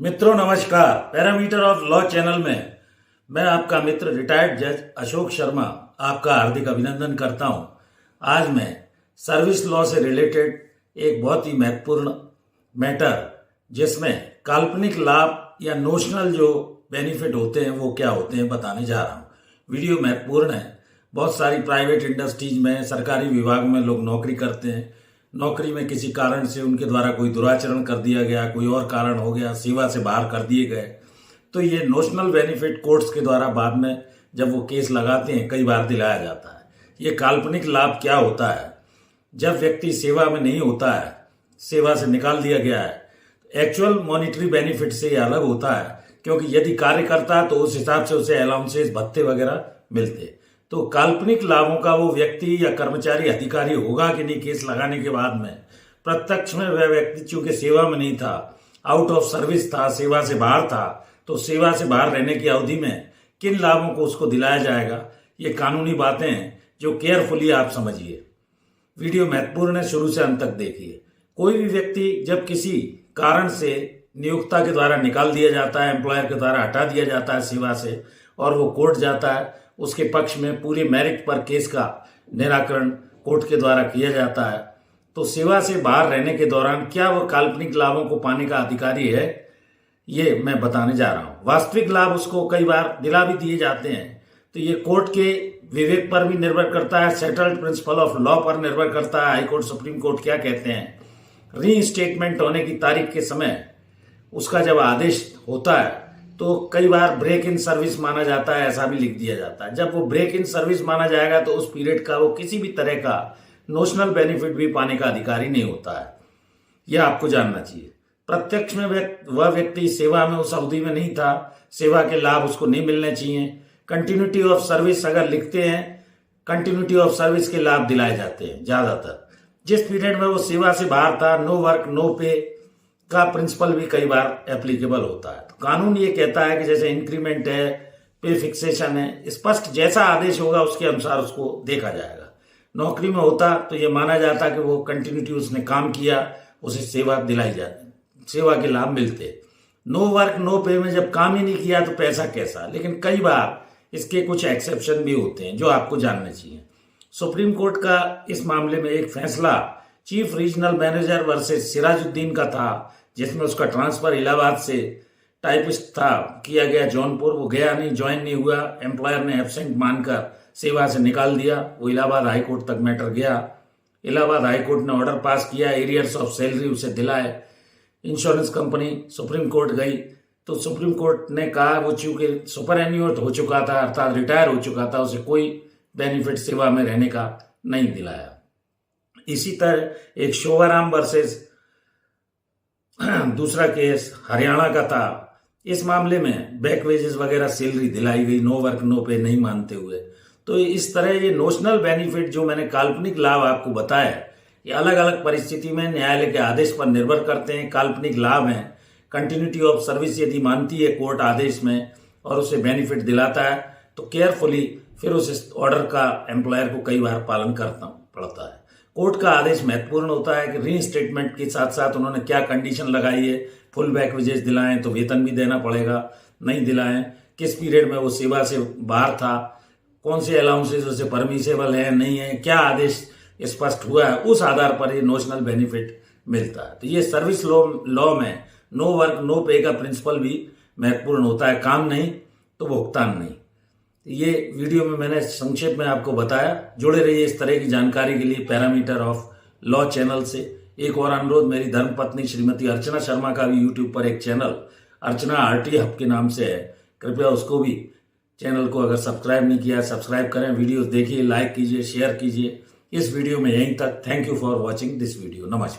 मित्रों नमस्कार। Parameter of law channel में मैं आपका मित्र रिटायर्ड जज अशोक शर्मा आपका हार्दिक अभिनंदन करता हूं। आज मैं सर्विस लॉ से रिलेटेड एक बहुत ही महत्वपूर्ण मैटर जिसमें काल्पनिक लाभ या नोशनल जो बेनिफिट होते हैं वो क्या होते हैं बताने जा रहा हूं। वीडियो महत्वपूर्ण है। बहुत सारी प्राइवेट इंडस्ट्रीज में, सरकारी विभाग में लोग नौकरी करते हैं। नौकरी में किसी कारण से उनके द्वारा कोई दुराचरण कर दिया गया, कोई और कारण हो गया, सेवा से बाहर कर दिए गए, तो ये नोशनल बेनिफिट कोर्ट्स के द्वारा बाद में जब वो केस लगाते हैं कई बार दिलाया जाता है। ये काल्पनिक लाभ क्या होता है? जब व्यक्ति सेवा में नहीं होता है, सेवा से निकाल दिया गया है, एक्चुअल मॉनिटरी बेनिफिट से ये अलग होता है, क्योंकि यदि कार्य करता है तो उस हिसाब से उसे अलाउंसेस, भत्ते वगैरह मिलते। तो काल्पनिक लाभों का वो व्यक्ति या कर्मचारी अधिकारी होगा कि नहीं केस लगाने के बाद में। प्रत्यक्ष में वह व्यक्ति चूंकि सेवा में नहीं था, आउट ऑफ सर्विस था, सेवा से बाहर था, तो सेवा से बाहर रहने की अवधि में किन लाभों को उसको दिलाया जाएगा, ये कानूनी बातें हैं जो केयरफुली आप समझिए। वीडियो महत्वपूर्ण है, शुरू से अंत तक देखिए। कोई भी व्यक्ति जब किसी कारण से नियोक्ता के द्वारा निकाल दिया जाता है, एम्प्लॉयर के द्वारा हटा दिया जाता है सेवा से, और वो कोर्ट जाता है, उसके पक्ष में पूरे मेरिट पर केस का निराकरण कोर्ट के द्वारा किया जाता है, तो सेवा से बाहर रहने के दौरान क्या वह काल्पनिक लाभों को पाने का अधिकारी है, ये मैं बताने जा रहा हूं। वास्तविक लाभ उसको कई बार दिला भी दिए जाते हैं, तो ये कोर्ट के विवेक पर भी निर्भर करता है, सेटल्ड प्रिंसिपल ऑफ लॉ पर निर्भर करता है। हाई कोर्ट, सुप्रीम कोर्ट क्या कहते हैं। रीइंस्टेटमेंट होने की तारीख के समय उसका जब आदेश होता है तो कई बार ब्रेक इन सर्विस माना जाता है, ऐसा भी लिख दिया जाता है। जब वो ब्रेक इन सर्विस माना जाएगा तो उस पीरियड का वो किसी भी तरह का नोशनल बेनिफिट भी पाने का अधिकारी नहीं होता है। यह आपको जानना चाहिए। प्रत्यक्ष में वह व्यक्ति सेवा में उस अवधि में नहीं था, सेवा के लाभ उसको नहीं मिलने चाहिए। कंटिन्यूटी ऑफ सर्विस अगर लिखते हैं, कंटिन्यूटी ऑफ सर्विस के लाभ दिलाए जाते हैं ज्यादातर। जिस पीरियड में वो सेवा से बाहर था, नो वर्क नो पे का प्रिंसिपल भी कई बार एप्लीकेबल होता है। तो कानून ये कहता है कि जैसे इंक्रीमेंट है, पे फिक्सेशन है, स्पष्ट जैसा आदेश होगा उसके अनुसार उसको देखा जाएगा। नौकरी में होता तो ये माना जाता कि वो कंटिन्यूटी, उसने काम किया, उसे सेवा दिलाई जाती, सेवा के लाभ मिलते। नो वर्क नो पे में जब काम ही नहीं किया तो पैसा कैसा। लेकिन कई बार इसके कुछ एक्सेप्शन भी होते हैं जो आपको जानने चाहिए। सुप्रीम कोर्ट का इस मामले में एक फैसला chief regional manager versus Sirajuddin का था, जिसमें उसका ट्रांसफर इलाहाबाद से टाइपिस्ट था किया गया जौनपुर। वो गया नहीं, ज्वाइन नहीं हुआ, एम्प्लॉयर ने एब्सेंट मानकर सेवा से निकाल दिया। वो इलाहाबाद हाई कोर्ट तक मैटर गया। इलाहाबाद हाई कोर्ट ने ऑर्डर पास किया, एरियर्स ऑफ सैलरी उसे दिलाए। इंश्योरेंस कंपनी सुप्रीम कोर्ट गई, तो सुप्रीम कोर्ट ने कहा वो चूंकि सुपर एन्यूएट हो चुका था, अर्थात रिटायर हो चुका था, उसे कोई बेनिफिट सेवा में रहने का नहीं दिलाया। इसी तरह एक शोभाराम वर्सेस दूसरा केस हरियाणा का था। इस मामले में बैक वेजेस वगैरह सैलरी दिलाई गई, नो वर्क नो पे नहीं मानते हुए। तो इस तरह ये नोशनल बेनिफिट जो मैंने काल्पनिक लाभ आपको बताया, ये अलग अलग परिस्थिति में न्यायालय के आदेश पर निर्भर करते हैं। काल्पनिक लाभ हैं, कंटिन्यूटी ऑफ सर्विस यदि मानती है कोर्ट आदेश में और उसे बेनिफिट दिलाता है तो केयरफुली फिर उस ऑर्डर का एम्प्लॉयर को कई बार पालन करना पड़ता है। कोर्ट का आदेश महत्वपूर्ण होता है कि रीइंस्टेटमेंट के साथ साथ उन्होंने क्या कंडीशन लगाई है। फुल बैक वेजेस दिलाएं तो वेतन भी देना पड़ेगा, नहीं दिलाएं किस पीरियड में वो सेवा से बाहर था, कौन से अलाउंसेस उसे परमिसेबल है नहीं है, क्या आदेश स्पष्ट हुआ है, उस आधार पर ये नोशनल बेनिफिट मिलता है। तो ये सर्विस लॉ में नो वर्क नो पे का प्रिंसिपल भी महत्वपूर्ण होता है। काम नहीं तो भुगतान नहीं। ये वीडियो में मैंने संक्षेप में आपको बताया। जुड़े रहिए इस तरह की जानकारी के लिए पैरामीटर ऑफ लॉ चैनल से। एक और अनुरोध, मेरी धर्मपत्नी श्रीमती अर्चना शर्मा का भी यूट्यूब पर एक चैनल अर्चना आरटी हब के नाम से है, कृपया उसको भी, चैनल को अगर सब्सक्राइब नहीं किया सब्सक्राइब करें। वीडियोस देखिए, लाइक कीजिए, शेयर कीजिए। इस वीडियो में यहीं तक। Thank you for watching this video. नमस्कार।